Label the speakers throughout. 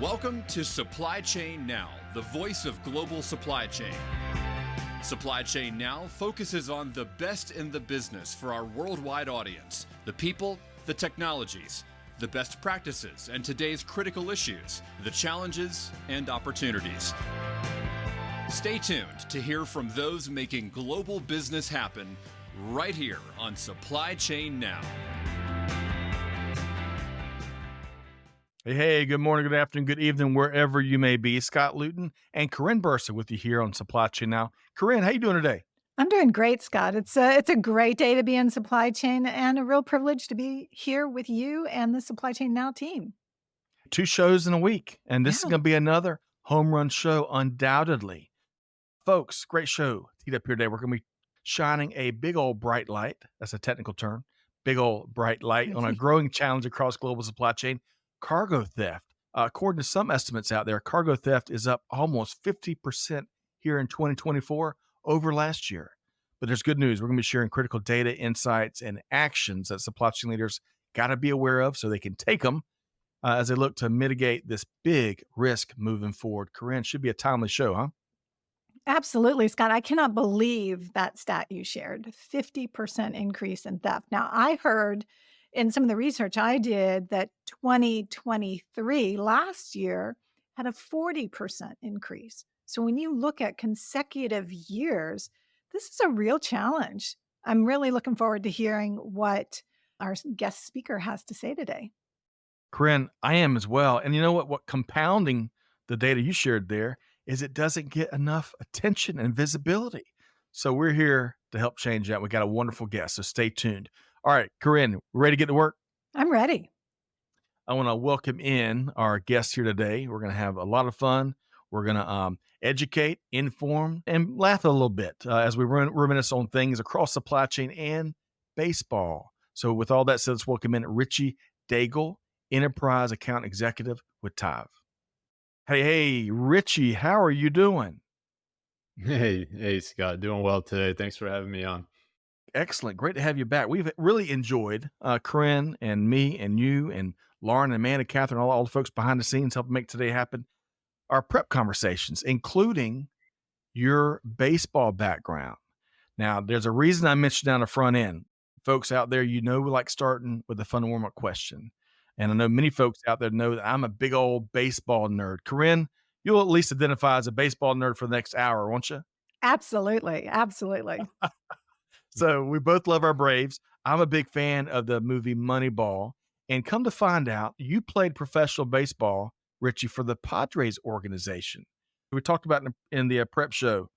Speaker 1: Welcome to Supply Chain Now, the voice of global supply chain. Supply Chain Now focuses on the best in the business for our worldwide audience, the people, the technologies, the best practices, and today's critical issues, the challenges and opportunities. Stay tuned to hear from those making global business happen right here on Supply Chain Now.
Speaker 2: Hey, good morning, good afternoon, good evening, wherever you may be. Scott Luton and Karin Bursa with you here on Supply Chain Now. Karin, how you doing today?
Speaker 3: I'm doing great, Scott. It's a great day to be in supply chain and a real privilege to be here with you and the Supply Chain Now team.
Speaker 2: 2 shows in a week, and this is
Speaker 3: Yeah.
Speaker 2: going to be another home run show, undoubtedly. Folks, great show teed up here today. We're going to be shining a big old bright light. That's a technical term. Big old bright light on a growing challenge across global supply chain, cargo theft. According to some estimates out there, cargo theft is up almost 50% here in 2024 over last year. But there's good news. We're going to be sharing critical data, insights, and actions that supply chain leaders got to be aware of so they can take them as they look to mitigate this big risk moving forward. Corinne, should be a timely show, huh?
Speaker 3: Absolutely, Scott. I cannot believe that stat you shared, 50% increase in theft. Now, I heard in some of the research I did that 2023 last year had a 40% increase. So when you look at consecutive years, this is a real challenge. I'm really looking forward to hearing what our guest speaker has to say today.
Speaker 2: Corinne, I am as well. And you know what? What compounding the data you shared there is it doesn't get enough attention and visibility. So we're here to help change that. We got a wonderful guest, so stay tuned. All right, Corinne, ready to get to work?
Speaker 3: I'm ready.
Speaker 2: I want to welcome in our guest here today. We're going to have a lot of fun. We're going to educate, inform, and laugh a little bit as we reminisce on things across supply chain and baseball. So with all that said, let's welcome in Richie Daigle, Enterprise Account Executive with Tive. Hey, Richie, how are you doing?
Speaker 4: Hey, Scott, doing well today. Thanks for having me on.
Speaker 2: Excellent. Great to have you back. We've really enjoyed Corinne and me and you and Lauren and Amanda, Catherine, all the folks behind the scenes helping make today happen. Our prep conversations, including your baseball background. Now, there's a reason I mentioned down the front end. Folks out there, we like starting with a fun warm-up question. And I know many folks out there know that I'm a big old baseball nerd. Corinne, you'll at least identify as a baseball nerd for the next hour, won't you?
Speaker 3: Absolutely. Absolutely.
Speaker 2: So we both love our Braves. I'm a big fan of the movie Moneyball. And come to find out, you played professional baseball, Richie, for the Padres organization. We talked about in the prep show,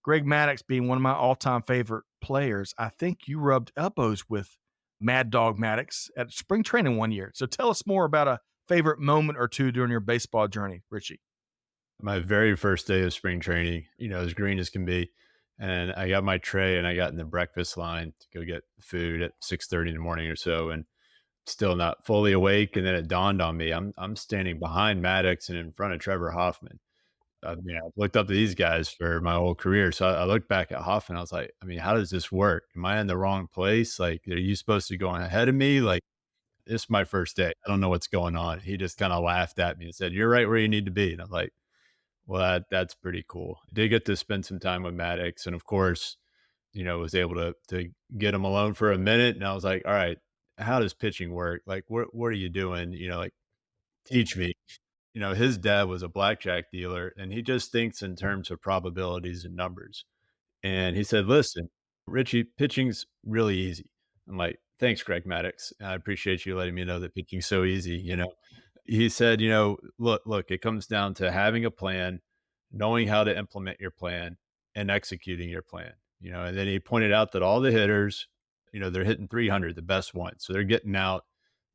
Speaker 2: Greg Maddux being one of my all-time favorite players. I think you rubbed elbows with Mad Dog Maddux at spring training one year. So tell us more about a favorite moment or two during your baseball journey, Richie.
Speaker 4: My very first day of spring training, as green as can be. And I got my tray and I got in the breakfast line to go get food at 6:30 in the morning or so, and still not fully awake. And then it dawned on me, I'm standing behind Maddox and in front of Trevor Hoffman. I've looked up to these guys for my whole career. So I looked back at Hoffman. I was like, how does this work? Am I in the wrong place? Like, are you supposed to go ahead of me? Like, this is my first day. I don't know what's going on. He just kind of laughed at me and said, "You're right where you need to be." And I'm like, well, that's pretty cool. I did get to spend some time with Maddox, and of course, was able to get him alone for a minute. And I was like, all right, how does pitching work? Like, what are you doing? Like, teach me. His dad was a blackjack dealer, and he just thinks in terms of probabilities and numbers. And he said, listen, Richie, pitching's really easy. I'm like, thanks, Greg Maddox. I appreciate you letting me know that pitching's so easy. He said, look, it comes down to having a plan, knowing how to implement your plan, and executing your plan. And then he pointed out that all the hitters, they're hitting 300, the best ones. So they're getting out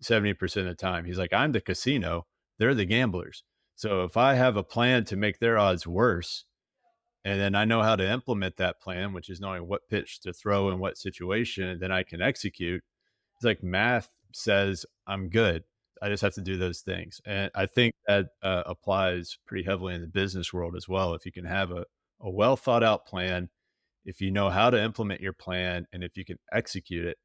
Speaker 4: 70% of the time. He's like, I'm the casino, they're the gamblers. So if I have a plan to make their odds worse, and then I know how to implement that plan, which is knowing what pitch to throw in what situation, and then I can execute. It's like math says I'm good. I just have to do those things. And I think that applies pretty heavily in the business world as well. If you can have a well thought out plan, if you know how to implement your plan, and if you can execute it,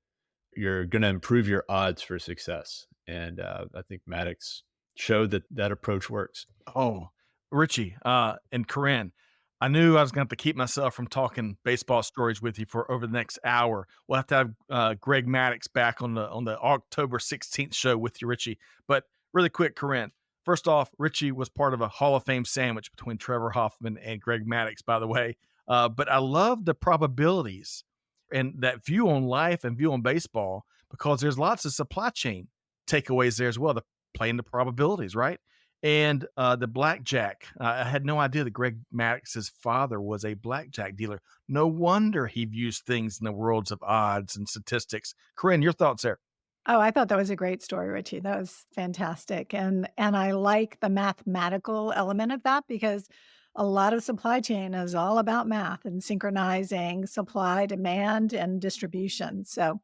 Speaker 4: you're going to improve your odds for success. And I think Maddox show that that approach works.
Speaker 2: Oh, Richie, and Corinne, I knew I was gonna have to keep myself from talking baseball stories with you for over the next hour. We'll have to have, Greg Maddux back on the October 16th show with you, Richie. But really quick, Corinne, first off, Richie was part of a Hall of Fame sandwich between Trevor Hoffman and Greg Maddux, by the way. But I love the probabilities and that view on life and view on baseball because there's lots of supply chain takeaways there as well, the playing the probabilities, right? And the blackjack. I had no idea that Greg Maddox's father was a blackjack dealer. No wonder he views things in the worlds of odds and statistics. Corinne, your thoughts there?
Speaker 3: Oh, I thought that was a great story, Richie. That was fantastic. And I like the mathematical element of that because a lot of supply chain is all about math and synchronizing supply, demand, and distribution. So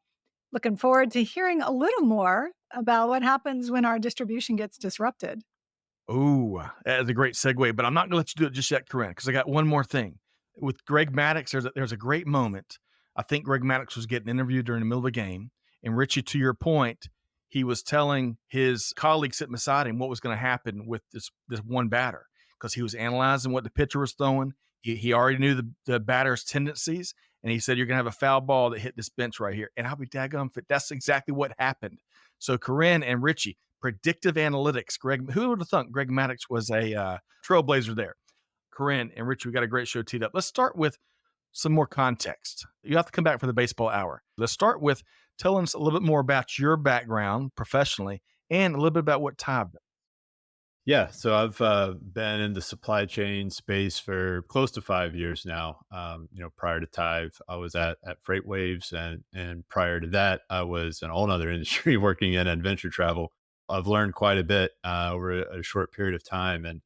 Speaker 3: looking forward to hearing a little more about what happens when our distribution gets disrupted.
Speaker 2: Ooh, that is a great segue, but I'm not gonna let you do it just yet, Corinne, because I got one more thing. With Greg Maddux, there's a great moment. I think Greg Maddux was getting interviewed during the middle of a game, and Richie, to your point, he was telling his colleague sitting beside him what was going to happen with this one batter because he was analyzing what the pitcher was throwing. He already knew the batter's tendencies, and he said, "You're going to have a foul ball that hit this bench right here." And I'll be daggum if that's exactly what happened. So Corinne and Richie, predictive analytics. Greg, who would have thought Greg Maddux was a trailblazer there? Corinne and Richie, we got a great show teed up. Let's start with some more context. You have to come back for the baseball hour. Let's start with telling us a little bit more about your background professionally and a little bit about what Tive does.
Speaker 4: Yeah, so I've been in the supply chain space for close to 5 years now. Prior to Tive, I was at Freight Waves, and prior to that, I was in a whole other industry working in adventure travel. I've learned quite a bit over a short period of time, and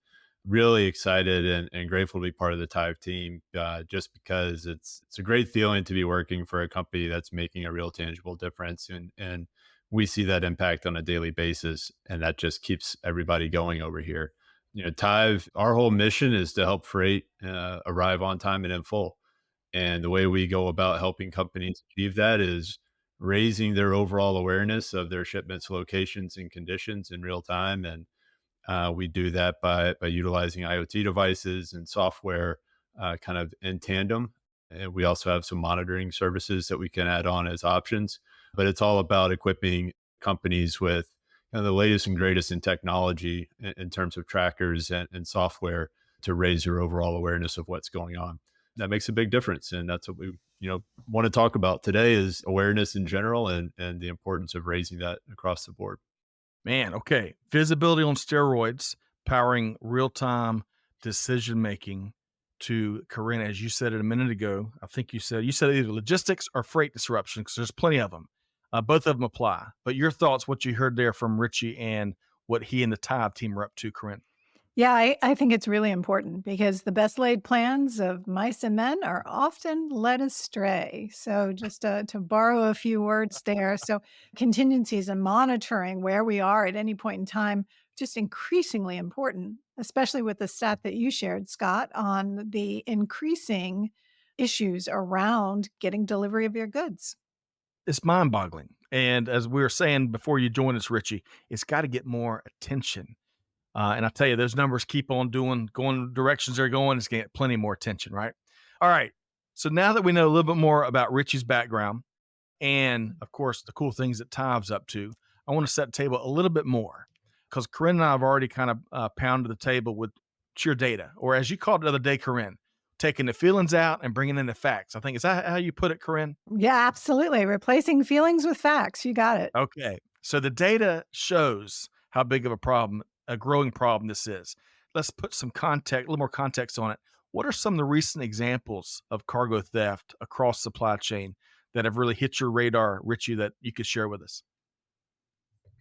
Speaker 4: really excited and grateful to be part of the Tive team. Just because it's a great feeling to be working for a company that's making a real tangible difference, and we see that impact on a daily basis, and that just keeps everybody going over here. Tive, our whole mission is to help freight arrive on time and in full. And the way we go about helping companies achieve that is raising their overall awareness of their shipments, locations, and conditions in real time. And we do that by utilizing IoT devices and software kind of in tandem. And we also have some monitoring services that we can add on as options. But it's all about equipping companies with the latest and greatest in technology in terms of trackers and software to raise your overall awareness of what's going on. That makes a big difference, and that's what we want to talk about today is awareness in general and the importance of raising that across the board.
Speaker 2: Man, okay. Visibility on steroids, powering real time decision making to Corinne, as you said it a minute ago. I think you said either logistics or freight disruption because there's plenty of them. Both of them apply. But your thoughts, what you heard there from Richie and what he and the Tive team are up to, Corinne.
Speaker 3: Yeah, I think it's really important because the best laid plans of mice and men are often led astray. So, just to borrow a few words there. So, contingencies and monitoring where we are at any point in time, just increasingly important, especially with the stat that you shared, Scott, on the increasing issues around getting delivery of your goods.
Speaker 2: It's mind boggling. And as we were saying before you joined us, Richie, it's got to get more attention. And I tell you, those numbers keep on going directions they're going. It's going to get plenty more attention, right? All right. So now that we know a little bit more about Richie's background and, of course, the cool things that Tive's up to, I want to set the table a little bit more because Corinne and I have already kind of pounded the table with sheer data, or as you called it the other day, Corinne, taking the feelings out and bringing in the facts. I think, is that how you put it, Corinne?
Speaker 3: Yeah, absolutely. Replacing feelings with facts. You got it.
Speaker 2: Okay. So the data shows how big of a problem, a growing problem this is. Let's put some context, a little more context on it. What are some of the recent examples of cargo theft across supply chain that have really hit your radar, Richie, that you could share with us?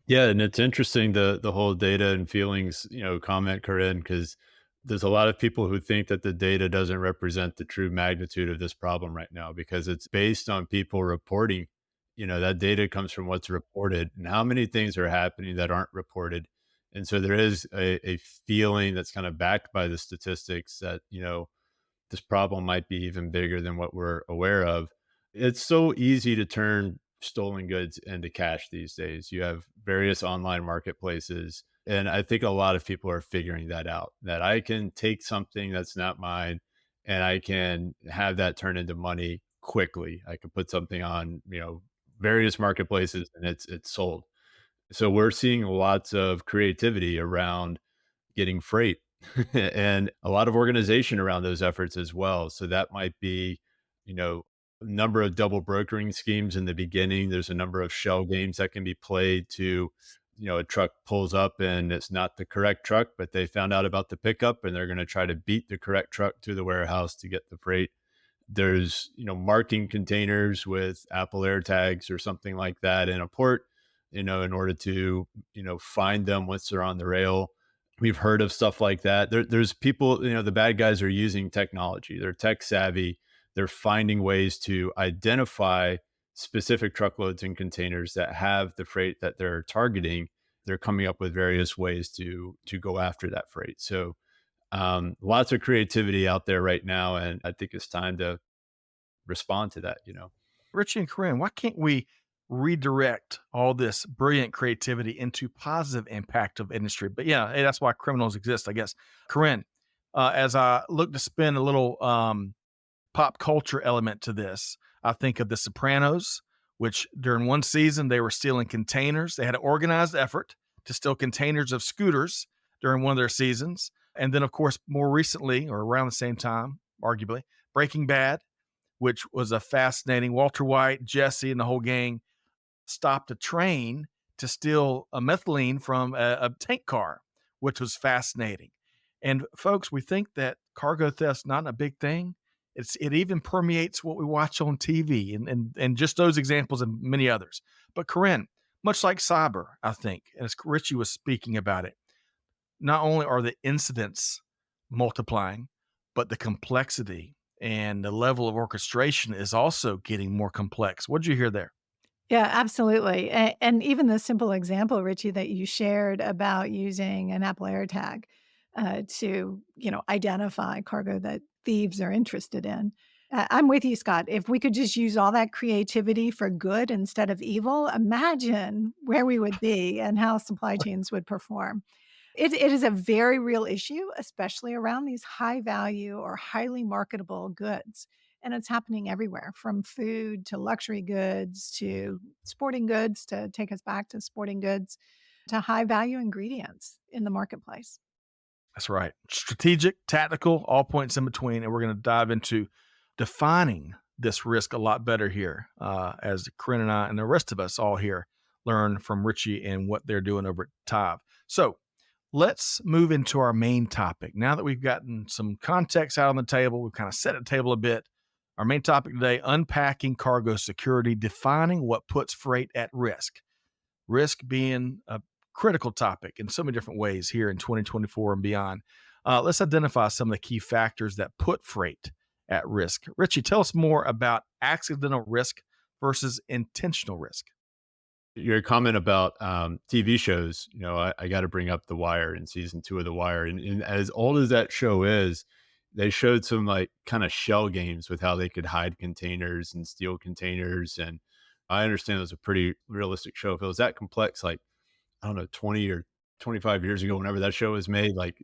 Speaker 4: Yeah, and it's interesting the whole data and feelings, comment, Corinne, because there's a lot of people who think that the data doesn't represent the true magnitude of this problem right now because it's based on people reporting. That data comes from what's reported and how many things are happening that aren't reported. And so there is a feeling that's kind of backed by the statistics that, this problem might be even bigger than what we're aware of. It's so easy to turn stolen goods into cash these days. You have various online marketplaces, And I think a lot of people are figuring that out, that I can take something that's not mine and I can have that turn into money quickly. I can put something on, various marketplaces and it's sold. So we're seeing lots of creativity around getting freight and a lot of organization around those efforts as well. So that might be, a number of double brokering schemes in the beginning. There's a number of shell games that can be played to, a truck pulls up and it's not the correct truck, but they found out about the pickup and they're going to try to beat the correct truck to the warehouse to get the freight. There's, marking containers with Apple AirTags or something like that in a port, in order to, find them once they're on the rail. We've heard of stuff like that. There's people, the bad guys are using technology. They're tech savvy. They're finding ways to identify specific truckloads and containers that have the freight that they're targeting. They're coming up with various ways to go after that freight. So lots of creativity out there right now, and I think it's time to respond to that.
Speaker 2: Richie and Karin, why can't we redirect all this brilliant creativity into positive impact of industry? But yeah, hey, that's why criminals exist, I guess. Karin, as I look to spin a little pop culture element to this, I think of The Sopranos, which during one season they were stealing containers. They had an organized effort to steal containers of scooters during one of their seasons. And then, of course, more recently, or around the same time, arguably, Breaking Bad, which was a fascinating Walter White, Jesse, and the whole gang stopped a train to steal a methylene from a tank car, which was fascinating. And folks, we think that cargo theft's not a big thing. It even permeates what we watch on TV and just those examples and many others. But Karin, much like cyber, I think, as Richie was speaking about it, not only are the incidents multiplying, but the complexity and the level of orchestration is also getting more complex. What did you hear there?
Speaker 3: Yeah, absolutely. And even the simple example, Richie, that you shared about using an Apple AirTag to, identify cargo that thieves are interested in. I'm with you, Scott. If we could just use all that creativity for good instead of evil, imagine where we would be and how supply chains would perform. It is a very real issue, especially around these high value or highly marketable goods. And it's happening everywhere from food to luxury goods to sporting goods, to take us back to sporting goods, to high value ingredients in the marketplace.
Speaker 2: That's right. Strategic, tactical, all points in between. And we're going to dive into defining this risk a lot better here as Karin and I and the rest of us all here learn from Richie and what they're doing over at Tive. So let's move into our main topic. Now that we've gotten some context out on the table, we've kind of set the table a bit. Our main topic today, unpacking cargo security, defining what puts freight at risk. Risk being a critical topic in so many different ways here in 2024 and beyond. Let's identify some of the key factors that put freight at risk. Richie, tell us more about accidental risk versus intentional risk.
Speaker 4: Your comment about TV shows, I got to bring up The Wire in season 2 of The Wire. And as old as that show is, they showed some like kind of shell games with how they could hide containers and steal containers. And I understand it was a pretty realistic show. If it was that complex, like, I don't know, 20 or 25 years ago, whenever that show was made, like,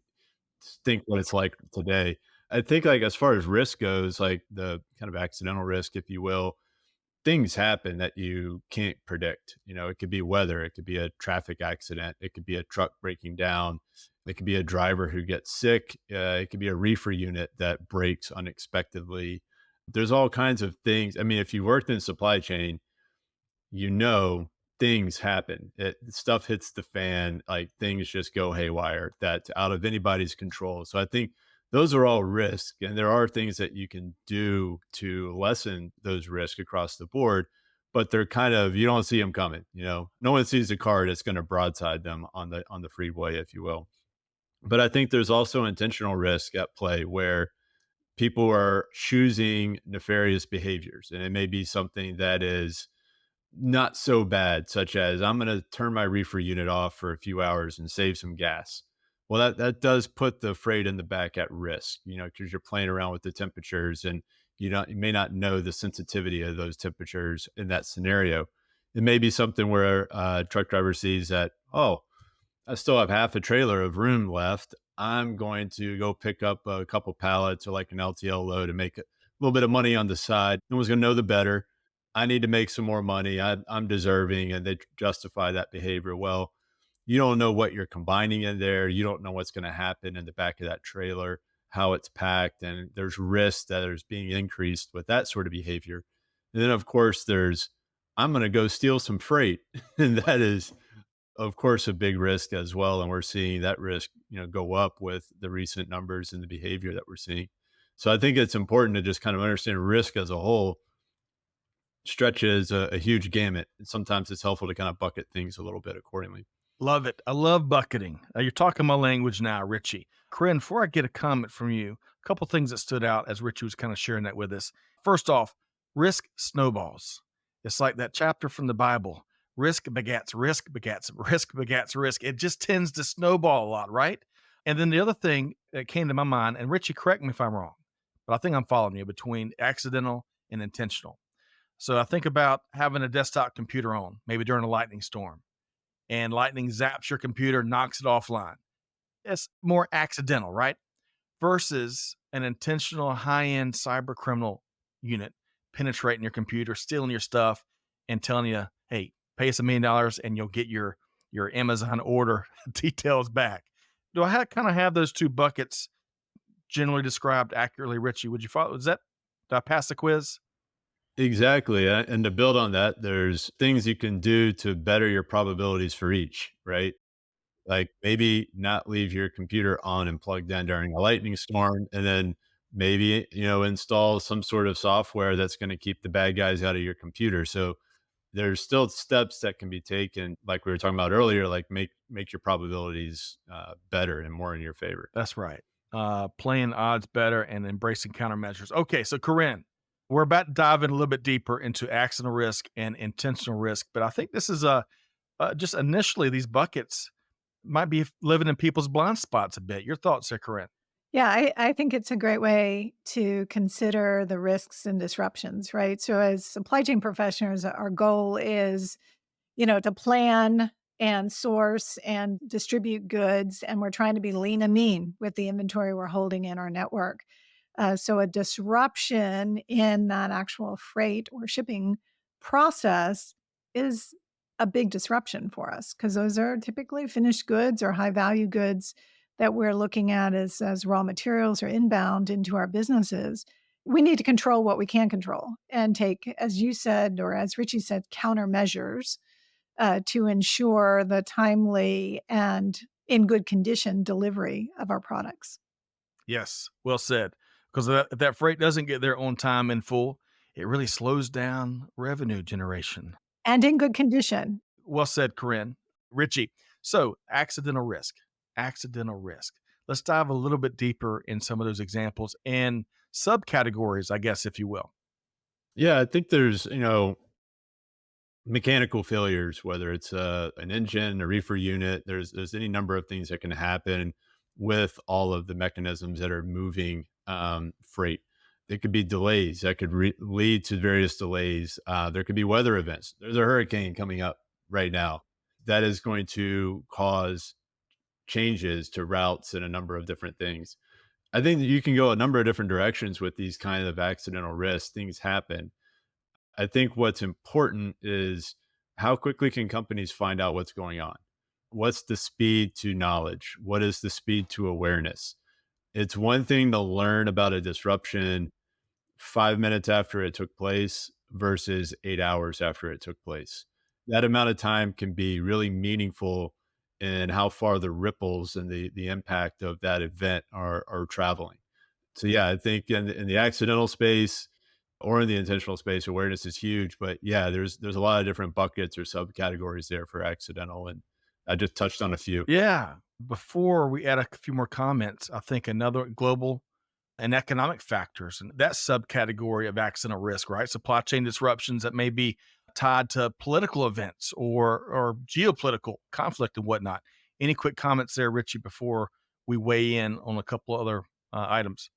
Speaker 4: think what it's like today. I think, like, as far as risk goes, like the kind of accidental risk, if you will, things happen that you can't predict. It could be weather, it could be a traffic accident, it could be a truck breaking down, it could be a driver who gets sick, it could be a reefer unit that breaks unexpectedly. There's all kinds of things. I mean, if you worked in supply chain, things happen. Stuff hits the fan, like things just go haywire that's out of anybody's control. So I think those are all risks, and there are things that you can do to lessen those risks across the board, but they're kind of, you don't see them coming. No one sees a car that's going to broadside them on the freeway, if you will. But I think there's also intentional risk at play where people are choosing nefarious behaviors, and it may be something that is not so bad, such as I'm going to turn my reefer unit off for a few hours and save some gas. Well, that does put the freight in the back at risk, because you're playing around with the temperatures and you may not know the sensitivity of those temperatures in that scenario. It may be something where a truck driver sees that, oh, I still have half a trailer of room left. I'm going to go pick up a couple pallets or like an LTL load and make a little bit of money on the side. No one's going to know the better. I need to make some more money. I'm deserving, and they justify that behavior. Well, you don't know what you're combining in there. You don't know what's going to happen in the back of that trailer, how it's packed, and there's risk that is being increased with that sort of behavior. And then, of course, there's I'm going to go steal some freight, and that is of course a big risk as well, and we're seeing that risk go up with the recent numbers and the behavior that we're seeing. So I think it's important to just kind of understand risk as a whole stretches a huge gamut, and sometimes it's helpful to kind of bucket things a little bit accordingly.
Speaker 2: Love it. I love bucketing. You're talking my language now, Richie. Corinne, before I get a comment from you, a couple things that stood out as Richie was kind of sharing that with us. First off, risk snowballs. It's like that chapter from the Bible. Risk begats risk begats risk begats risk. It just tends to snowball a lot, right? And then the other thing that came to my mind, and Richie, correct me if I'm wrong, but I think I'm following you between accidental and intentional. So I think about having a desktop computer on, maybe during a lightning storm, and lightning zaps your computer, knocks it offline. It's more accidental, right? Versus an intentional high-end cyber criminal unit penetrating your computer, stealing your stuff, and telling you, hey, pay us $1 million and you'll get your Amazon order details back. Do I kind of have those two buckets generally described accurately, Richie? Would you follow? Did I pass the quiz?
Speaker 4: Exactly. And to build on that, there's things you can do to better your probabilities for each, right? Like maybe not leave your computer on and plugged in during a lightning storm, and then maybe, install some sort of software that's going to keep the bad guys out of your computer. So there's still steps that can be taken, like we were talking about earlier, like make your probabilities better and more in your favor.
Speaker 2: That's right. Playing odds better and embracing countermeasures. Okay, so Corinne, we're about to dive in a little bit deeper into accidental risk and intentional risk, but I think this is just initially these buckets might be living in people's blind spots a bit. Your thoughts there, Corinne?
Speaker 3: Yeah, I think it's a great way to consider the risks and disruptions, right? So as supply chain professionals, our goal is, to plan and source and distribute goods, and we're trying to be lean and mean with the inventory we're holding in our network. So a disruption in that actual freight or shipping process is a big disruption for us because those are typically finished goods or high value goods that we're looking at as raw materials or inbound into our businesses. We need to control what we can control and take, as you said, or as Richie said, countermeasures to ensure the timely and in good condition delivery of our products.
Speaker 2: Yes, well said. Because if that freight doesn't get there on time and full, it really slows down revenue generation.
Speaker 3: And in good condition.
Speaker 2: Well said, Corinne. Richie, so accidental risk. Accidental risk. Let's dive a little bit deeper in some of those examples and subcategories, I guess, if you will.
Speaker 4: Yeah, I think there's, mechanical failures, whether it's an engine, a reefer unit, there's any number of things that can happen with all of the mechanisms that are moving freight. There could be delays that could lead to various delays. There could be weather events. There's a hurricane coming up right now that is going to cause changes to routes and a number of different things. I think that you can go a number of different directions with these kind of accidental risks. Things happen. I think what's important is how quickly can companies find out what's going on? What's the speed to knowledge? What is the speed to awareness? It's one thing to learn about a disruption 5 minutes after it took place versus 8 hours after it took place. That amount of time can be really meaningful in how far the ripples and the impact of that event are traveling. So yeah, I think in the accidental space or in the intentional space, awareness is huge. But yeah, there's a lot of different buckets or subcategories there for accidental, and I just touched on a few.
Speaker 2: Yeah. Before we add a few more comments, I think another global and economic factors, and that subcategory of accidental risk, right? Supply chain disruptions that may be tied to political events or geopolitical conflict and whatnot. Any quick comments there, Richie, before we weigh in on a couple other items?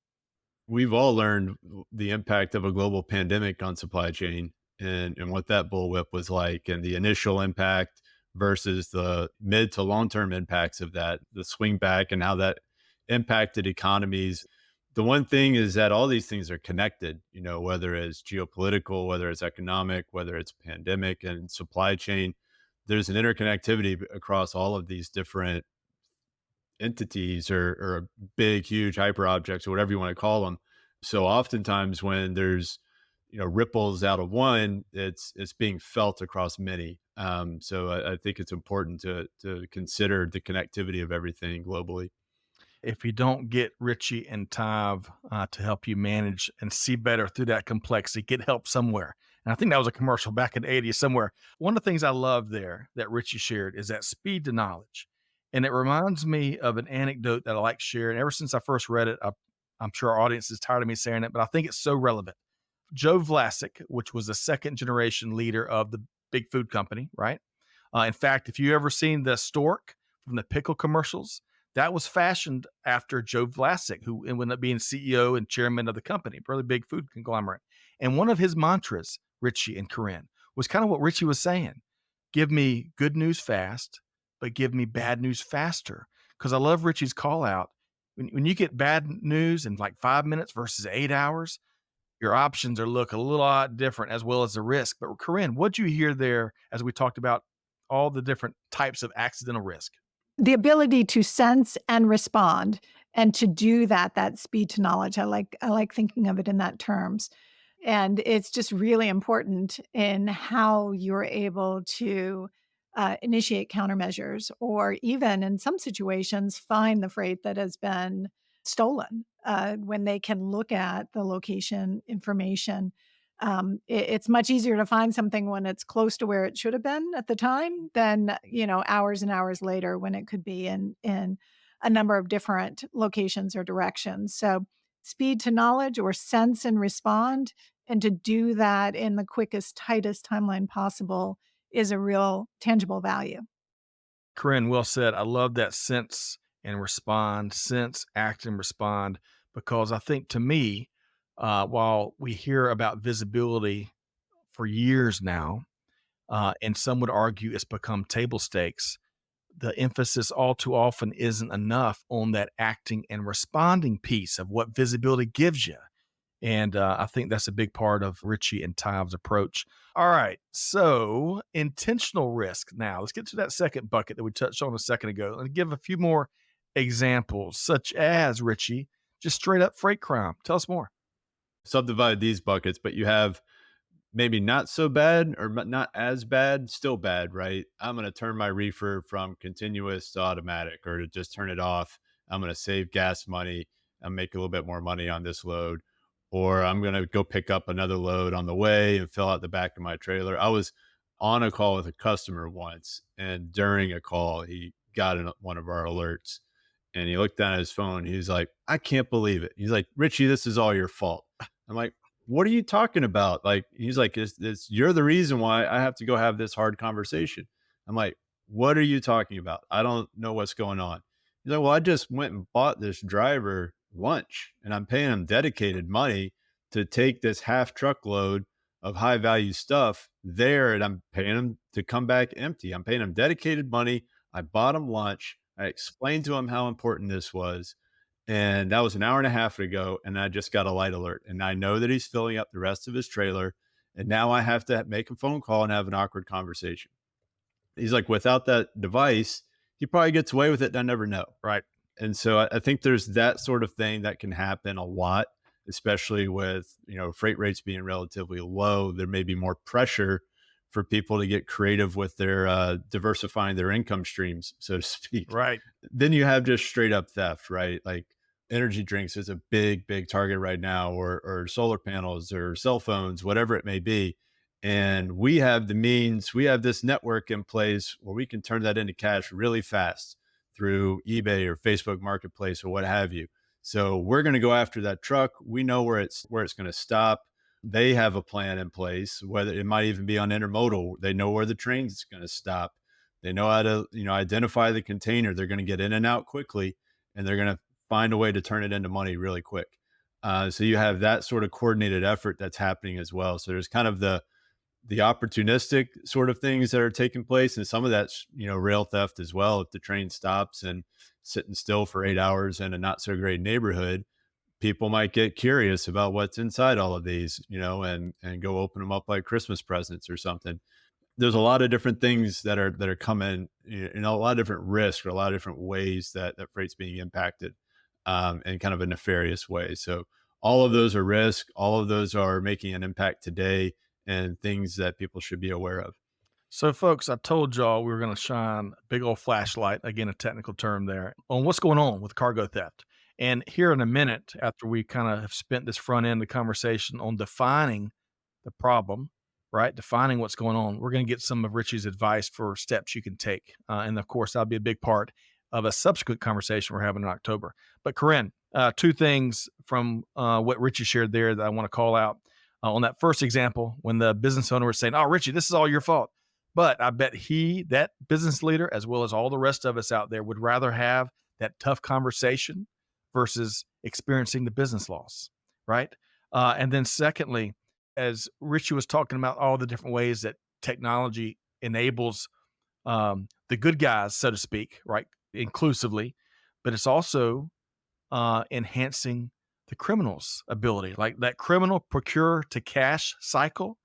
Speaker 4: We've all learned the impact of a global pandemic on supply chain and what that bullwhip was like and the initial impact versus the mid to long term impacts of that, the swing back and how that impacted economies. The one thing is that all these things are connected, whether it's geopolitical, whether it's economic, whether it's pandemic and supply chain. There's an interconnectivity across all of these different entities or big, huge hyper objects or whatever you want to call them. So oftentimes when there's ripples out of one, it's being felt across many. So I think it's important to consider the connectivity of everything globally.
Speaker 2: If you don't get Richie and Tive to help you manage and see better through that complexity, get help somewhere. And I think that was a commercial back in the 80s somewhere. One of the things I love there that Richie shared is that speed to knowledge. And it reminds me of an anecdote that I like sharing. Ever since I first read it, I'm sure our audience is tired of me saying it, but I think it's so relevant. Joe Vlasic, which was a second generation leader of the big food company, right? In fact, if you ever seen the stork from the pickle commercials, that was fashioned after Joe Vlasic, who ended up being CEO and chairman of the company, really big food conglomerate. And one of his mantras, Richie and Karin, was kind of what Richie was saying. Give me good news fast, but give me bad news faster. Because I love Richie's call out. When you get bad news in like 5 minutes versus 8 hours, your options look a little different as well as the risk. But Karin, what'd you hear there as we talked about all the different types of accidental risk?
Speaker 3: The ability to sense and respond, and to do that speed to knowledge. I like thinking of it in that terms. And it's just really important in how you're able to initiate countermeasures, or even in some situations find the freight that has been stolen when they can look at the location information. It's much easier to find something when it's close to where it should have been at the time than hours and hours later when it could be in a number of different locations or directions. So speed to knowledge, or sense and respond, and to do that in the quickest, tightest timeline possible, is a real tangible value.
Speaker 2: Karin, well said. I love that sense and respond, sense, act, and respond, because I think to me, while we hear about visibility for years now, and some would argue it's become table stakes, the emphasis all too often isn't enough on that acting and responding piece of what visibility gives you. And I think that's a big part of Richie and Tive's approach. All right. So intentional risk. Now let's get to that second bucket that we touched on a second ago and give a few more examples, such as, Richie, just straight up freight crime. Tell us more.
Speaker 4: Subdivide these buckets, but you have maybe not so bad or not as bad, still bad, right? I'm going to turn my reefer from continuous to automatic, or to just turn it off. I'm going to save gas money and make a little bit more money on this load. Or I'm going to go pick up another load on the way and fill out the back of my trailer. I was on a call with a customer once, and during a call, he got one of our alerts, and he looked down at his phone. He's like, I can't believe it. He's like, Richie, this is all your fault. I'm like, what are you talking about? Like, he's like, you're the reason why I have to go have this hard conversation. I'm like, what are you talking about? I don't know what's going on. He's like, well, I just went and bought this driver lunch, and I'm paying him dedicated money to take this half truckload of high value stuff there, and I'm paying him to come back empty. I'm paying him dedicated money. I bought him lunch. I explained to him how important this was. And that was an hour and a half ago. And I just got a light alert. And I know that he's filling up the rest of his trailer. And now I have to make a phone call and have an awkward conversation. He's like, without that device, he probably gets away with it. And I never know.
Speaker 2: Right.
Speaker 4: And so I think there's that sort of thing that can happen a lot, especially with, freight rates being relatively low. There may be more pressure for people to get creative with their diversifying their income streams, so to speak.
Speaker 2: Right.
Speaker 4: Then you have just straight up theft, right? Like energy drinks is a big, big target right now, or solar panels or cell phones, whatever it may be. And we have the means, we have this network in place where we can turn that into cash really fast through eBay or Facebook Marketplace or what have you. So we're going to go after that truck. We know where it's going to stop. They have a plan in place, whether it might even be on intermodal. They know where the train's going to stop. They know how to, identify the container. They're going to get in and out quickly, and they're going to find a way to turn it into money really quick. So you have that sort of coordinated effort that's happening as well. So there's kind of the the opportunistic sort of things that are taking place. And some of that's, rail theft as well. If the train stops and sitting still for 8 hours in a not so great neighborhood, people might get curious about what's inside all of these, and go open them up like Christmas presents or something. There's a lot of different things that are coming, a lot of different risks or a lot of different ways that freight's being impacted, in kind of a nefarious way. So all of those are risk. All of those are making an impact today and things that people should be aware of.
Speaker 2: So, folks, I told y'all we were going to shine a big old flashlight, again, a technical term there, on what's going on with cargo theft. And here in a minute, after we kind of have spent this front end of the conversation on defining the problem, right? Defining what's going on, we're going to get some of Richie's advice for steps you can take. And of course, that'll be a big part of a subsequent conversation we're having in October. But Karin, two things from what Richie shared there that I want to call out. On that first example, when the business owner was saying, "Oh, Richie, this is all your fault." But I bet that business leader, as well as all the rest of us out there, would rather have that tough conversation versus experiencing the business loss, right? And then secondly, as Richie was talking about all the different ways that technology enables the good guys, so to speak, right, inclusively, but it's also enhancing the criminal's ability. Like that criminal procure to cash cycle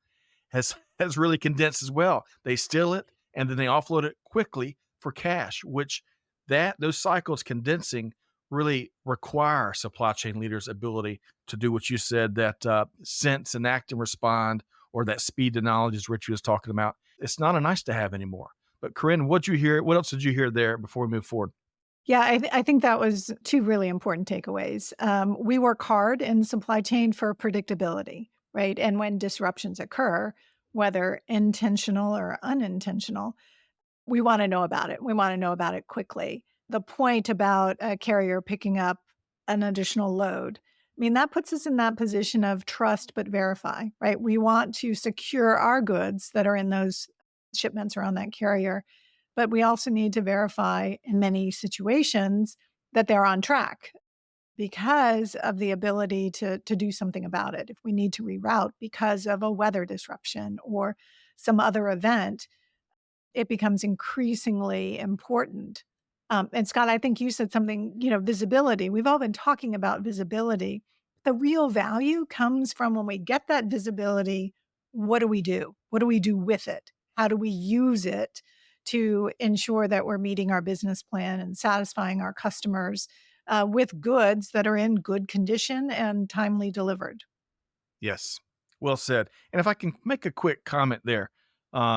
Speaker 2: has really condensed as well. They steal it and then they offload it quickly for cash, which those cycles condensing really require supply chain leaders' ability to do what you said, that sense and act and respond, or that speed to knowledge, as Richie was talking about. It's not a nice to have anymore. But Karin, what'd you hear? What else did you hear there before we move forward?
Speaker 3: Yeah, I think that was two really important takeaways. We work hard in supply chain for predictability, right? And when disruptions occur, whether intentional or unintentional, we want to know about it. We want to know about it quickly. The point about a carrier picking up an additional load, I mean, that puts us in that position of trust but verify, right? We want to secure our goods that are in those shipments or on that carrier, but we also need to verify in many situations that they're on track because of the ability to do something about it. If we need to reroute because of a weather disruption or some other event, it becomes increasingly important. And Scott, I think you said something, visibility. We've all been talking about visibility. The real value comes from when we get that visibility. What do we do? What do we do with it? How do we use it to ensure that we're meeting our business plan and satisfying our customers with goods that are in good condition and timely delivered?
Speaker 2: Yes, well said. And if I can make a quick comment there,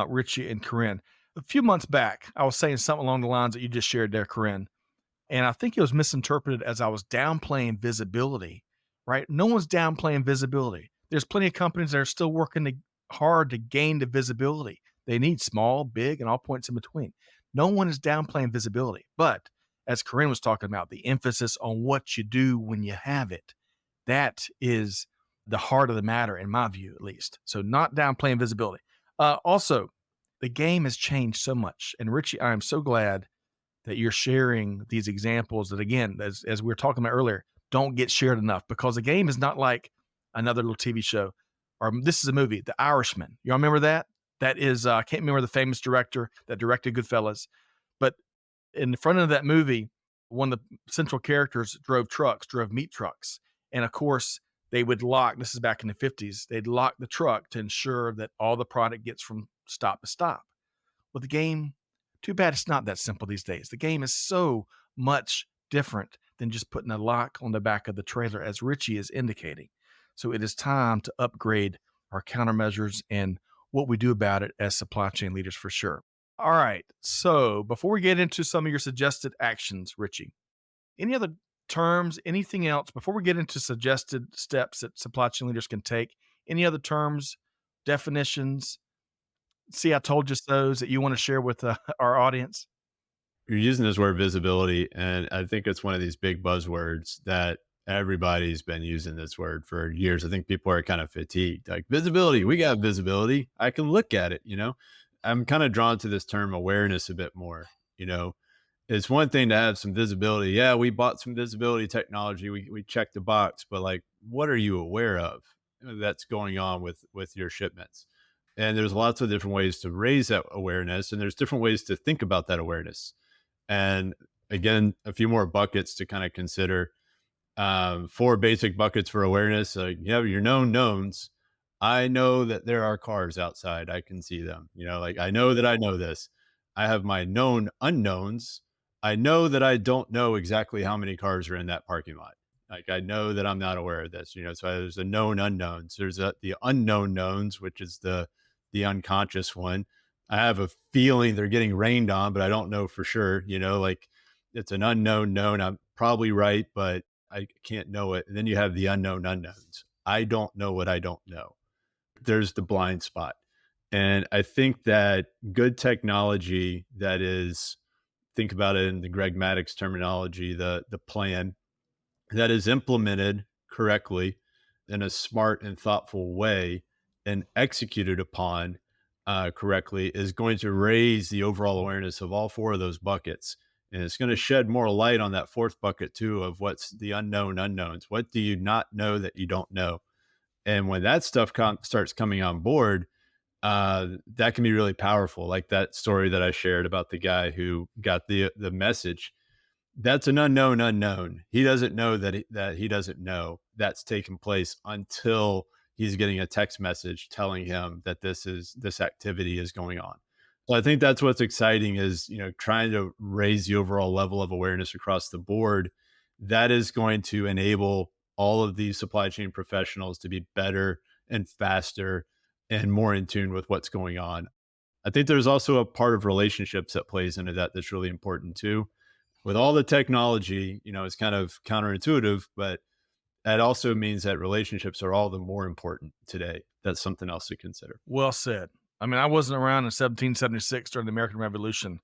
Speaker 2: Richie and Karin, a few months back, I was saying something along the lines that you just shared there, Karin. And I think it was misinterpreted as I was downplaying visibility, right? No one's downplaying visibility. There's plenty of companies that are still working hard to gain the visibility. They need small, big, and all points in between. No one is downplaying visibility. But as Karin was talking about, the emphasis on what you do when you have it, that is the heart of the matter, in my view, at least. So not downplaying visibility. Also, the game has changed so much. And Richie, I am so glad that you're sharing these examples that, again, as we were talking about earlier, don't get shared enough, because the game is not like another little TV show, or this is a movie, The Irishman. You all remember that? That is, I can't remember the famous director that directed Goodfellas, but in front of that movie, one of the central characters drove meat trucks. And of course, they would lock, this is back in the 50s, they'd lock the truck to ensure that all the product gets from stop to stop. Well, the game, too bad it's not that simple these days. The game is so much different than just putting a lock on the back of the trailer, as Richie is indicating. So it is time to upgrade our countermeasures and what we do about it as supply chain leaders, for sure. All right. So before we get into some of your suggested actions, Richie, any other terms, anything else before we get into suggested steps that supply chain leaders can take? Any other terms, definitions? See, I told you those that you want to share with our audience.
Speaker 4: You're using this word visibility, and I think it's one of these big buzzwords that everybody's been using this word for years. I think people are kind of fatigued. Like, visibility, we got visibility. I can look at it, I'm kind of drawn to this term awareness a bit more. It's one thing to have some visibility. Yeah, we bought some visibility technology. We checked the box, but like, what are you aware of that's going on with your shipments? And there's lots of different ways to raise that awareness, and there's different ways to think about that awareness. And again, a few more buckets to kind of consider. Four basic buckets for awareness. You have your known knowns. I know that there are cars outside. I can see them. Like I know that I know this. I have my known unknowns. I know that I don't know exactly how many cars are in that parking lot. Like I know that I'm not aware of this. So there's a known unknowns. There's the unknown knowns, which is the unconscious one. I have a feeling they're getting rained on, but I don't know for sure. Like it's an unknown known. I'm probably right, but I can't know it. And then you have the unknown unknowns. I don't know what I don't know. There's the blind spot. And I think that good technology that is, think about it in the Greg Maddox terminology, the plan that is implemented correctly in a smart and thoughtful way and executed upon correctly is going to raise the overall awareness of all four of those buckets. And it's going to shed more light on that fourth bucket too, of what's the unknown unknowns. What do you not know that you don't know? And when that stuff starts coming on board, that can be really powerful. Like that story that I shared about the guy who got the message. That's an unknown unknown. He doesn't know that he doesn't know that's taken place until he's getting a text message telling him that this activity is going on. So I think that's what's exciting is, trying to raise the overall level of awareness across the board. That is going to enable all of these supply chain professionals to be better and faster and more in tune with what's going on. I think there's also a part of relationships that plays into that that's really important too. With all the technology, it's kind of counterintuitive, but that also means that relationships are all the more important today. That's something else to consider.
Speaker 2: Well said. I mean, I wasn't around in 1776 during the American Revolution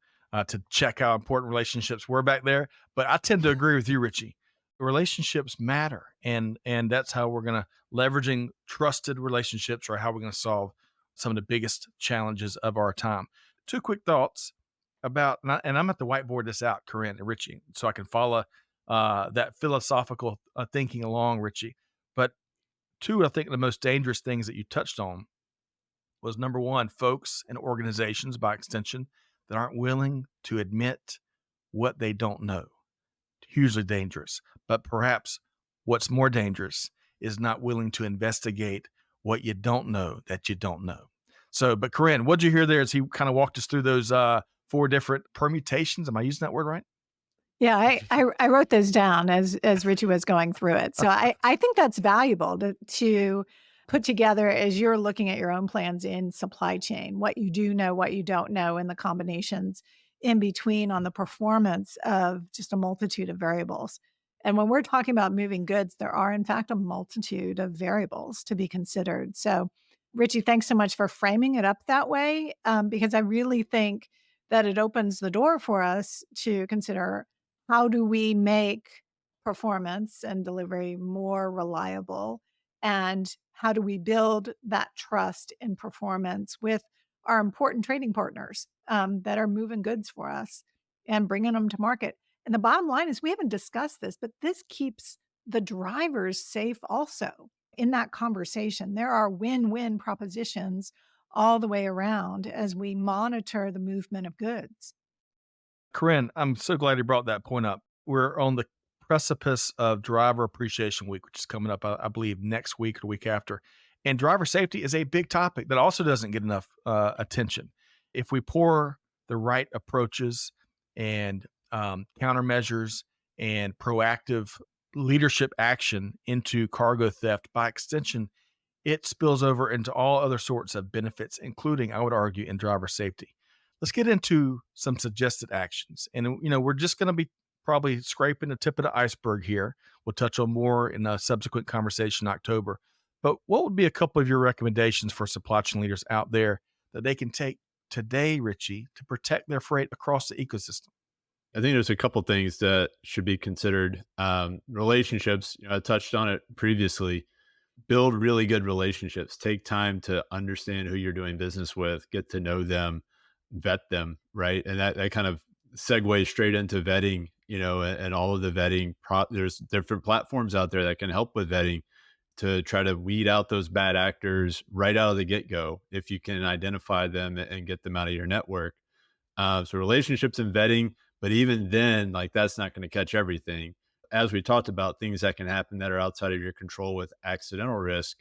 Speaker 2: to check how important relationships were back there, but I tend to agree with you, Richie. Relationships matter, and that's how we're going to leveraging trusted relationships, or how we're going to solve some of the biggest challenges of our time. Two quick thoughts about, and I'm at the whiteboard this out, Karin and Richie, so I can follow that philosophical thinking along, Richie. But two, I think the most dangerous things that you touched on was, number one, folks and organizations by extension that aren't willing to admit what they don't know. Hugely dangerous. But perhaps what's more dangerous is not willing to investigate what you don't know that you don't know. So, but Karin, what'd you hear there as he kind of walked us through those four different permutations? Am I using that word right?
Speaker 3: Yeah, I wrote those down as Richie was going through it. So I think that's valuable to put together as you're looking at your own plans in supply chain, what you do know, what you don't know, and the combinations in between on the performance of just a multitude of variables. And when we're talking about moving goods, there are, in fact, a multitude of variables to be considered. So, Richie, thanks so much for framing it up that way, because I really think that it opens the door for us to consider, how do we make performance and delivery more reliable? And how do we build that trust in performance with our important trading partners that are moving goods for us and bringing them to market? And the bottom line is, we haven't discussed this, but this keeps the drivers safe also in that conversation. There are win-win propositions all the way around as we monitor the movement of goods.
Speaker 2: Karin, I'm so glad you brought that point up. We're on the precipice of Driver Appreciation Week, which is coming up, I believe, next week or the week after. And driver safety is a big topic that also doesn't get enough attention. If we pour the right approaches and countermeasures and proactive leadership action into cargo theft, by extension, it spills over into all other sorts of benefits, including, I would argue, in driver safety. Let's get into some suggested actions. And, we're just going to be probably scraping the tip of the iceberg here. We'll touch on more in a subsequent conversation in October. But what would be a couple of your recommendations for supply chain leaders out there that they can take today, Richie, to protect their freight across the ecosystem?
Speaker 4: I think there's a couple things that should be considered. Relationships, I touched on it previously. Build really good relationships. Take time to understand who you're doing business with, get to know them, vet them, right? And that kind of segues straight into vetting, and all of the vetting. There's different platforms out there that can help with vetting. to try to weed out those bad actors right out of the get-go if you can identify them and get them out of your network. So relationships and vetting, but even then, like that's not going to catch everything. As we talked about, things that can happen that are outside of your control with accidental risk.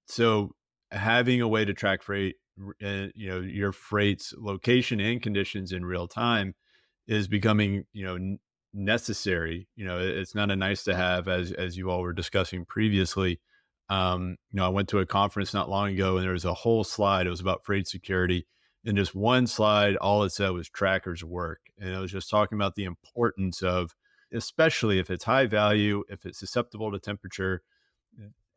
Speaker 4: So having a way to track freight, your freight's location and conditions in real time is becoming, necessary. It's not a nice to have, as you all were discussing previously. I went to a conference not long ago, and there was a whole slide. It was about freight security, and just one slide, all it said was trackers work, and it was just talking about the importance of, especially if it's high value, if it's susceptible to temperature,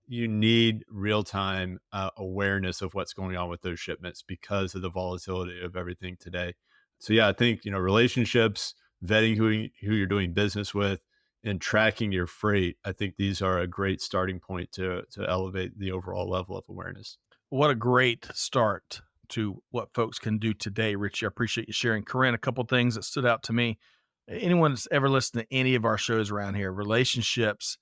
Speaker 4: you need real time awareness of what's going on with those shipments because of the volatility of everything today. So yeah, I think relationships, vetting who you're doing business with, and tracking your freight. I think these are a great starting point to elevate the overall level of awareness.
Speaker 2: What a great start to what folks can do today, Richie. I appreciate you sharing. Karin, a couple of things that stood out to me. Anyone that's ever listened to any of our shows around here, relationships,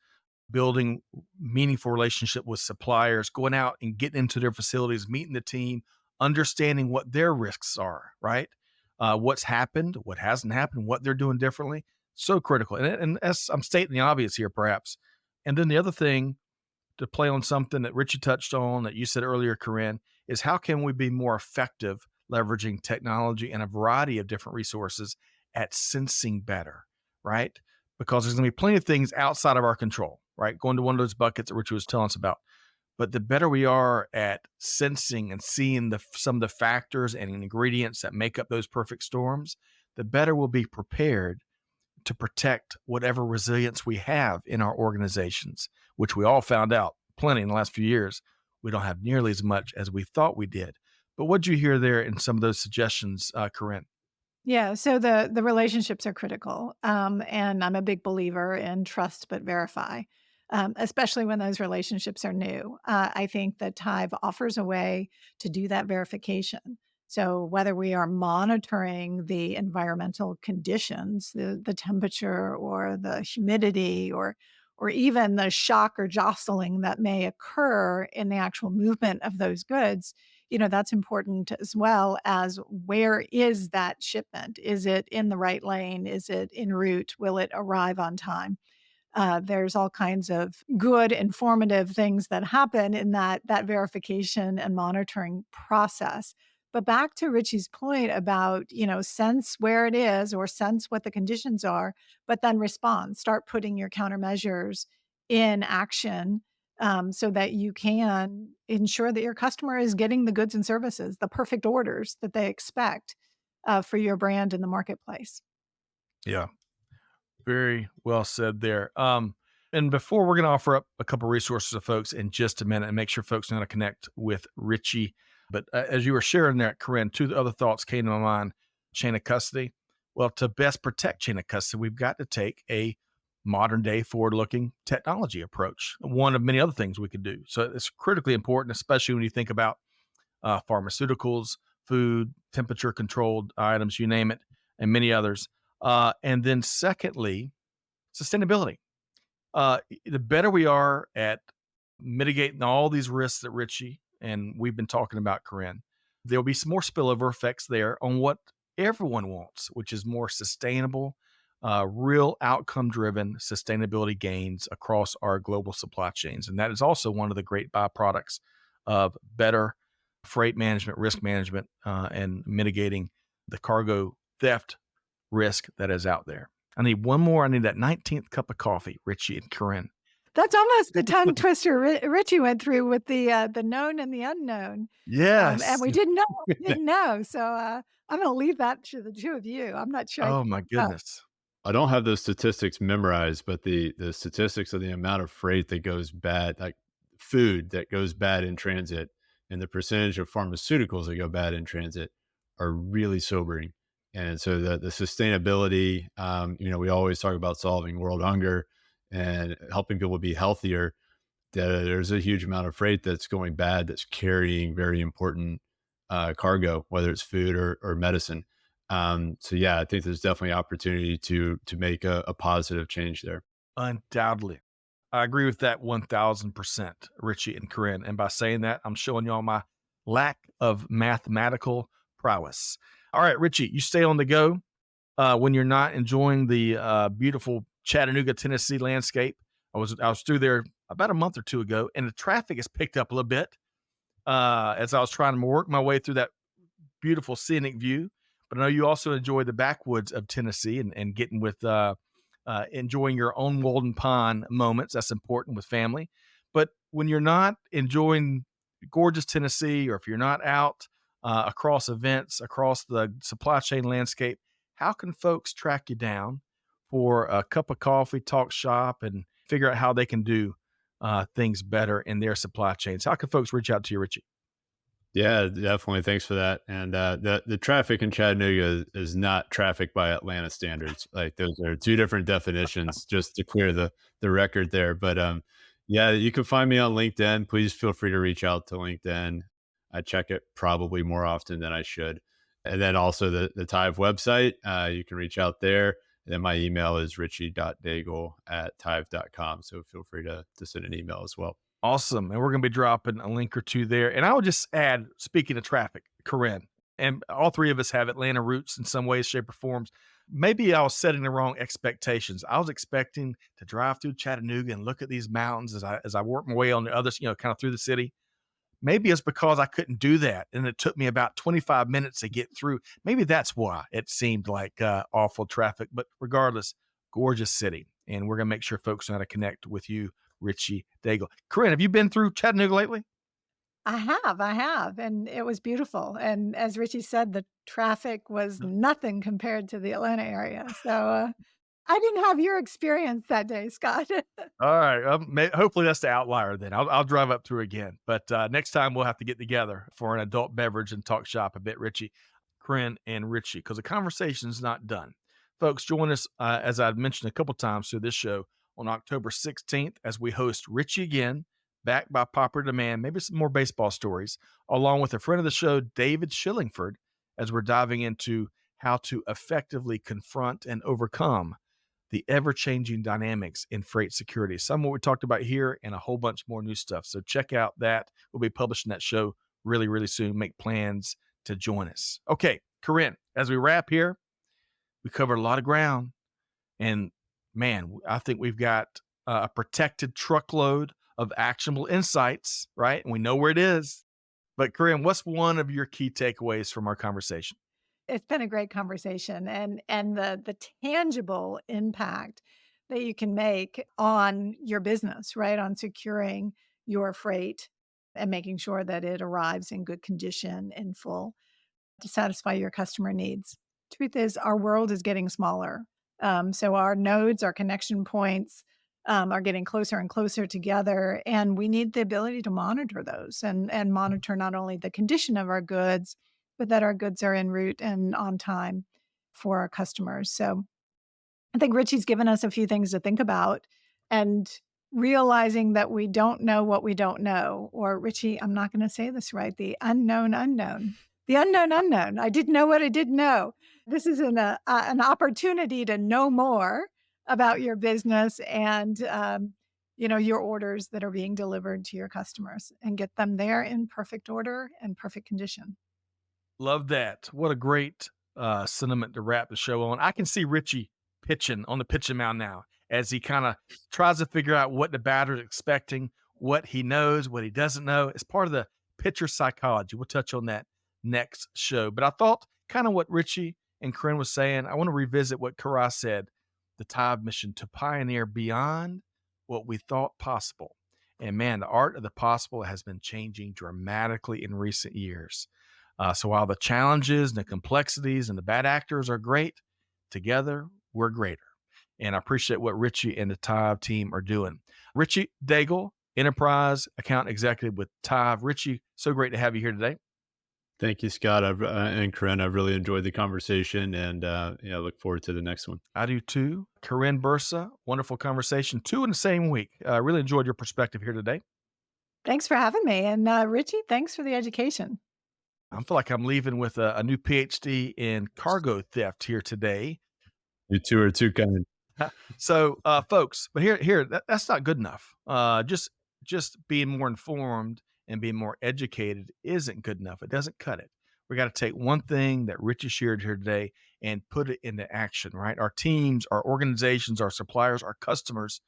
Speaker 2: building meaningful relationship with suppliers, going out and getting into their facilities, meeting the team, understanding what their risks are, right? What's happened, what hasn't happened, what they're doing differently. So critical. And as I'm stating the obvious here, perhaps. And then the other thing, to play on something that Richie touched on that you said earlier, Karin, is how can we be more effective leveraging technology and a variety of different resources at sensing better, right? Because there's going to be plenty of things outside of our control, right? Going to one of those buckets that Richie was telling us about. But the better we are at sensing and seeing some of the factors and ingredients that make up those perfect storms, the better we'll be prepared to protect whatever resilience we have in our organizations, which we all found out plenty in the last few years. We don't have nearly as much as we thought we did. But what'd you hear there in some of those suggestions, Karin?
Speaker 3: Yeah, so the relationships are critical, and I'm a big believer in trust but verify, especially when those relationships are new. I think that Tive offers a way to do that verification. So whether we are monitoring the environmental conditions, the temperature or the humidity, or even the shock or jostling that may occur in the actual movement of those goods, that's important, as well as where is that shipment? Is it in the right lane? Is it en route? Will it arrive on time? There's all kinds of good, informative things that happen in that verification and monitoring process. But back to Richie's point about, sense where it is or sense what the conditions are, but then respond, start putting your countermeasures in action, so that you can ensure that your customer is getting the goods and services, the perfect orders that they expect for your brand in the marketplace.
Speaker 2: Yeah, very well said there. And before we're going to offer up a couple resources to folks in just a minute and make sure folks know how to connect with Richie. But as you were sharing that, Karin, two other thoughts came to my mind. Chain of custody. Well, to best protect chain of custody, we've got to take a modern day forward looking technology approach. One of many other things we could do. So it's critically important, especially when you think about pharmaceuticals, food, temperature controlled items, you name it, and many others. And then secondly, sustainability. The better we are at mitigating all these risks that Richie and we've been talking about, Karin, there'll be some more spillover effects there on what everyone wants, which is more sustainable, real outcome-driven sustainability gains across our global supply chains. And that is also one of the great byproducts of better freight management, risk management, and mitigating the cargo theft risk that is out there. I need one more. I need that 19th cup of coffee, Richie and Karin.
Speaker 3: That's almost the tongue twister Richie went through with the known and the unknown.
Speaker 2: Yes.
Speaker 3: And we didn't know what we didn't know. So I'm going to leave that to the two of you. I'm not sure.
Speaker 2: Oh my goodness.
Speaker 4: I don't have those statistics memorized, but the statistics of the amount of freight that goes bad, like food that goes bad in transit, and the percentage of pharmaceuticals that go bad in transit are really sobering. And so the sustainability, we always talk about solving world hunger and helping people be healthier. There's a huge amount of freight that's going bad that's carrying very important cargo, whether it's food or medicine. So yeah, I think there's definitely opportunity to make a positive change there.
Speaker 2: Undoubtedly. I agree with that 1000%, Richie and Karin. And by saying that, I'm showing y'all my lack of mathematical prowess. All right, Richie, you stay on the go when you're not enjoying the beautiful Chattanooga, Tennessee landscape. I was through there about a month or two ago, and the traffic has picked up a little bit as I was trying to work my way through that beautiful scenic view. But I know you also enjoy the backwoods of Tennessee and getting with enjoying your own Walden Pond moments. That's important with family. But when you're not enjoying gorgeous Tennessee, or if you're not out across events, across the supply chain landscape, how can folks track you down for a cup of coffee, talk shop, and figure out how they can do things better in their supply chains? How can folks reach out to you, Richie?
Speaker 4: Yeah, definitely. Thanks for that. And the traffic in Chattanooga is not traffic by Atlanta standards. Like those are two different definitions. Just to clear the record there. But yeah, you can find me on LinkedIn. Please feel free to reach out to LinkedIn. I check it probably more often than I should. And then also the Tive website. You can reach out there. And then my email is richie.daigle@tive.com. So feel free to send an email as well.
Speaker 2: Awesome. And we're going to be dropping a link or two there. And I would just add, speaking of traffic, Karin, and all three of us have Atlanta roots in some ways, shape, or forms. Maybe I was setting the wrong expectations. I was expecting to drive through Chattanooga and look at these mountains as I work my way on the other, kind of through the city. Maybe it's because I couldn't do that, and it took me about 25 minutes to get through. Maybe that's why it seemed like awful traffic. But regardless, gorgeous city, and we're gonna make sure folks know how to connect with you, Richie Daigle. Corinne, have you been through Chattanooga lately?
Speaker 3: I have, and it was beautiful. And as Richie said, the traffic was nothing compared to the Atlanta area. So I didn't have your experience that day, Scott.
Speaker 2: All right. Hopefully that's the outlier then. I'll drive up through again. But next time we'll have to get together for an adult beverage and talk shop a bit, Richie, Corinne, and Richie, because the conversation's not done. Folks, join us, as I've mentioned a couple times through this show, on October 16th as we host Richie again, backed by popular demand, maybe some more baseball stories, along with a friend of the show, David Shillingford, as we're diving into how to effectively confront and overcome the ever-changing dynamics in freight security. Some of what we talked about here and a whole bunch more new stuff. So check out that. We'll be publishing that show really, really soon. Make plans to join us. Okay, Corinne, as we wrap here, we covered a lot of ground. And man, I think we've got a protected truckload of actionable insights, right? And we know where it is. But Corinne, what's one of your key takeaways from our conversation?
Speaker 3: It's been a great conversation, and the tangible impact that you can make on your business, right? On securing your freight and making sure that it arrives in good condition, in full, to satisfy your customer needs. Truth is, our world is getting smaller. So our nodes, our connection points, are getting closer and closer together, and we need the ability to monitor those and monitor not only the condition of our goods, but that our goods are en route and on time for our customers. So I think Richie's given us a few things to think about, and realizing that we don't know what we don't know, or Richie, I'm not going to say this right, the unknown unknown. The unknown unknown. I didn't know what I didn't know. This is an opportunity to know more about your business and your orders that are being delivered to your customers, and get them there in perfect order and perfect condition.
Speaker 2: Love that. What a great sentiment to wrap the show on. I can see Richie pitching on the pitching mound now as he kind of tries to figure out what the batter's expecting, what he knows, what he doesn't know. It's part of the pitcher psychology. We'll touch on that next show. But I thought kind of what Richie and Corinne was saying, I want to revisit what Karai said, the Tive mission to pioneer beyond what we thought possible. And man, the art of the possible has been changing dramatically in recent years. So while the challenges and the complexities and the bad actors are great, together we're greater. And I appreciate what Richie and the Tive team are doing. Richie Daigle, Enterprise Account Executive with Tive. Richie, so great to have you here today.
Speaker 4: Thank you, Scott. And Corinne, I've really enjoyed the conversation, and look forward to the next one.
Speaker 2: I do too. Karin Bursa, wonderful conversation. 2 in the same week. Really enjoyed your perspective here today.
Speaker 3: Thanks for having me. And Richie, thanks for the education.
Speaker 2: I feel like I'm leaving with a new PhD in cargo theft here today.
Speaker 4: You two are too kind.
Speaker 2: So, folks, but that's not good enough. Just being more informed and being more educated isn't good enough. It doesn't cut it. We got to take one thing that Richie shared here today and put it into action, right? Our teams, our organizations, our suppliers, our customers,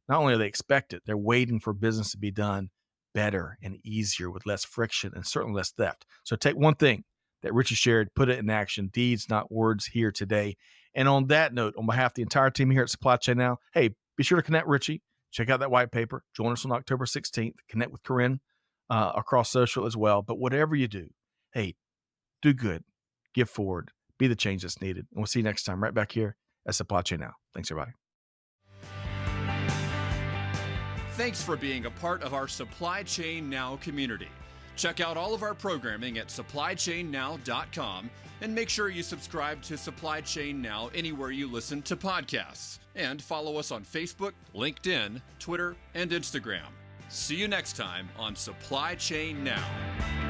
Speaker 2: not only are they expect it, they're waiting for business to be done better and easier with less friction and certainly less theft. So take one thing that Richie shared, put it in action, deeds, not words here today. And on that note, on behalf of the entire team here at Supply Chain Now, hey, be sure to connect Richie. Check out that white paper. Join us on October 16th. Connect with Karin across social as well. But whatever you do, hey, do good, give forward, be the change that's needed. And we'll see you next time right back here at Supply Chain Now. Thanks, everybody.
Speaker 1: Thanks for being a part of our Supply Chain Now community. Check out all of our programming at supplychainnow.com and make sure you subscribe to Supply Chain Now anywhere you listen to podcasts. And follow us on Facebook, LinkedIn, Twitter, and Instagram. See you next time on Supply Chain Now.